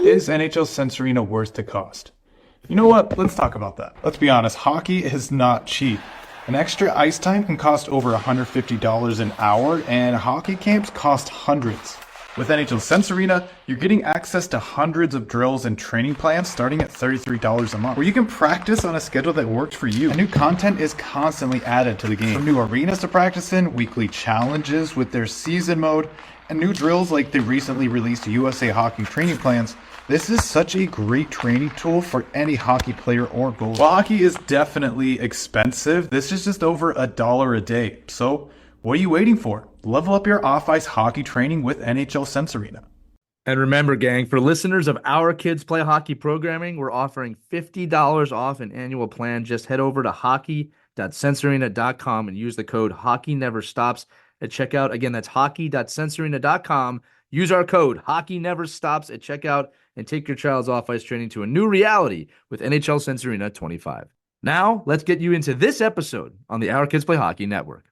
Is NHL Sense Arena worth the cost? You know what? Let's talk about that. Let's be honest, hockey is not cheap. An extra ice time can cost over $150 an hour, and hockey camps cost hundreds. With NHL Sense Arena, you're getting access to hundreds of drills and training plans starting at $33 a month, where you can practice on a schedule that works for you. And new content is constantly added to the game. From new arenas to practice in, weekly challenges with their season mode, and new drills like the recently released USA Hockey training plans. This is such a great training tool for any hockey player or goalie. While hockey is definitely expensive, this is just over $1 a day. So, what are you waiting for? Level up your off-ice hockey training with NHL Sense Arena. And remember, gang, for listeners of Our Kids Play Hockey programming, we're offering $50 off an annual plan. Just head over to hockey.sensearena.com and use the code HockeyNeverStops at checkout. Again, that's hockey.sensearena.com. Use our code HockeyNeverStops at checkout and take your child's off-ice training to a new reality with NHL Sense Arena 25. Now, let's get you into this episode on the Our Kids Play Hockey Network.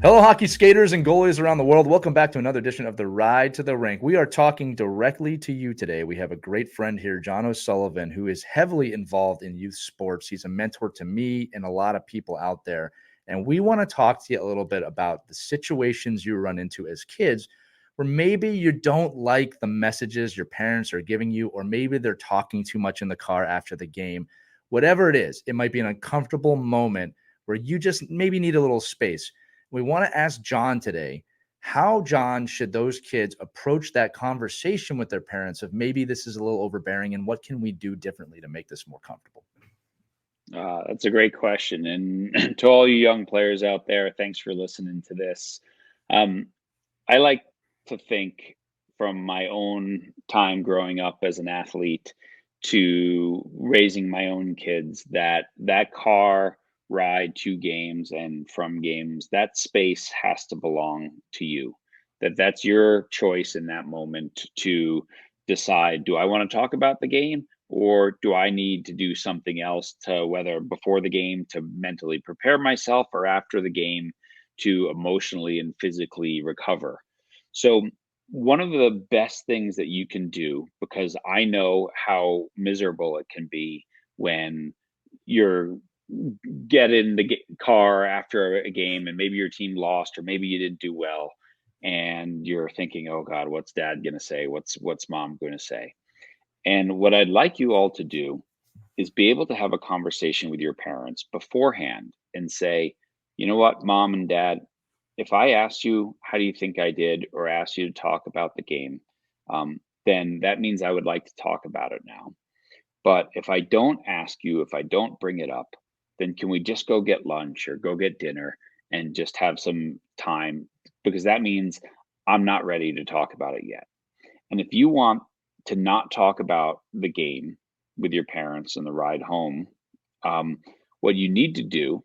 Hello, hockey skaters and goalies around the world. Welcome back to another edition of the Ride to the Rink. We are talking directly to you today. We have a great friend here, John O'Sullivan, who is heavily involved in youth sports. He's a mentor to me and a lot of people out there. And we want to talk to you a little bit about the situations you run into as kids where maybe you don't like the messages your parents are giving you, or maybe they're talking too much in the car after the game. Whatever it is, it might be an uncomfortable moment where you just maybe need a little space. We want to ask John today, how, John, should those kids approach that conversation with their parents of maybe this is a little overbearing, and what can we do differently to make this more comfortable? That's a great question. And to all you young players out there, thanks for listening to this. I like to think from my own time growing up as an athlete to raising my own kids that car ride to games and from games, that space has to belong to you. That's your choice in that moment to decide, do I want to talk about the game, or do I need to do something else, to whether before the game to mentally prepare myself, or after the game to emotionally and physically recover. So one of the best things that you can do, because I know how miserable it can be when you're get in the car after a game and maybe your team lost, or maybe you didn't do well, and you're thinking, oh God, what's dad going to say, what's mom going to say? And what I'd like you all to do is be able to have a conversation with your parents beforehand and say, you know what, mom and dad, if I asked you how do you think I did, or asked you to talk about the game, then that means I would like to talk about it now. But if I don't ask you, if I don't bring it up, then can we just go get lunch or go get dinner and just have some time? Because that means I'm not ready to talk about it yet. And if you want to not talk about the game with your parents and the ride home, what you need to do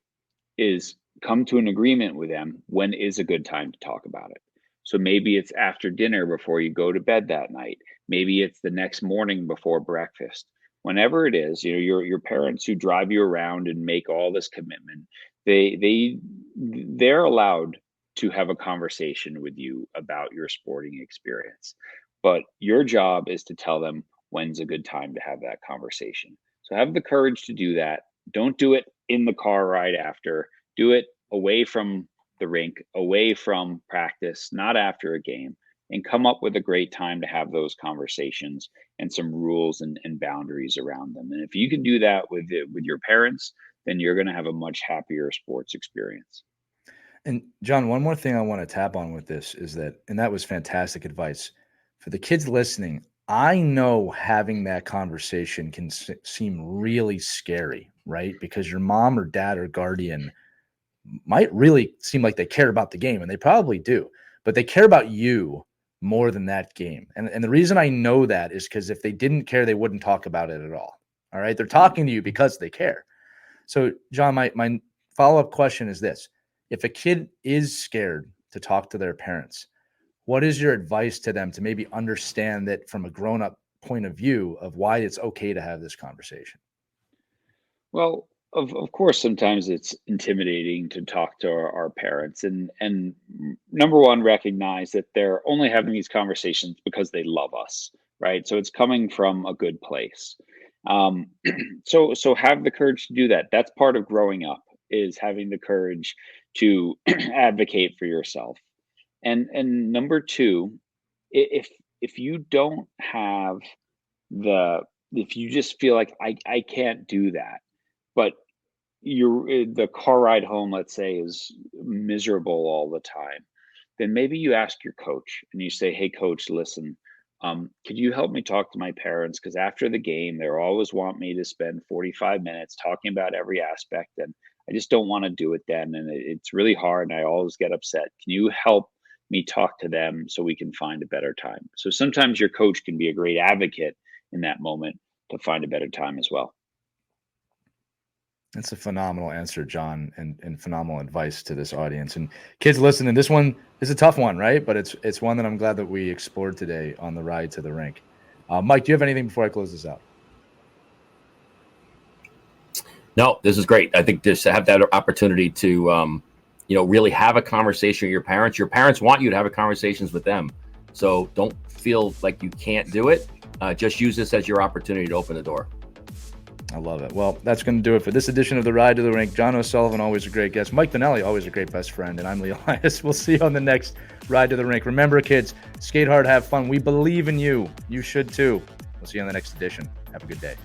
is come to an agreement with them when is a good time to talk about it. So maybe it's after dinner before you go to bed that night. Maybe it's the next morning before breakfast. Whenever it is, you know, your parents who drive you around and make all this commitment, they're allowed to have a conversation with you about your sporting experience. But your job is to tell them when's a good time to have that conversation. So have the courage to do that. Don't do it in the car ride after. Do it away from the rink, away from practice, not after a game, and come up with a great time to have those conversations and some rules and boundaries around them. And if you can do that with your parents, then you're going to have a much happier sports experience. And John, one more thing I want to tap on with this is that, and that was fantastic advice for the kids listening. I know having that conversation can seem really scary, right? Because your mom or dad or guardian might really seem like they care about the game, and they probably do, but they care about you more than that game. And the reason I know that is because if they didn't care, they wouldn't talk about it at all. All right. They're talking to you because they care. So, John, my follow-up question is this. If a kid is scared to talk to their parents, what is your advice to them to maybe understand that from a grown-up point of view of why it's okay to have this conversation? Well, Of course, sometimes it's intimidating to talk to our parents, and number one, recognize that they're only having these conversations because they love us, right? So it's coming from a good place. Um, so have the courage to do that. That's part of growing up, is having the courage to advocate for yourself. And number two, if you don't have the if you just feel like I can't do that, but the car ride home, let's say, is miserable all the time, then maybe you ask your coach and you say, "Hey, coach, listen, could you help me talk to my parents? Because after the game, they always want me to spend 45 minutes talking about every aspect, and I just don't want to do it then, and it's really hard, and I always get upset. Can you help me talk to them so we can find a better time?" So sometimes your coach can be a great advocate in that moment to find a better time as well. That's a phenomenal answer, John, and phenomenal advice to this audience. And kids listening, this one is a tough one, right? But it's one that I'm glad that we explored today on the Ride to the Rink. Mike, do you have anything before I close this out? No, this is great. I think just to have that opportunity to, really have a conversation with your parents. Your parents want you to have a conversations with them. So don't feel like you can't do it. Just use this as your opportunity to open the door. I love it. Well, that's going to do it for this edition of the Ride to the Rink. John O'Sullivan, always a great guest. Mike Benelli, always a great best friend. And I'm Lee Elias. We'll see you on the next Ride to the Rink. Remember, kids, skate hard, have fun. We believe in you. You should too. We'll see you on the next edition. Have a good day.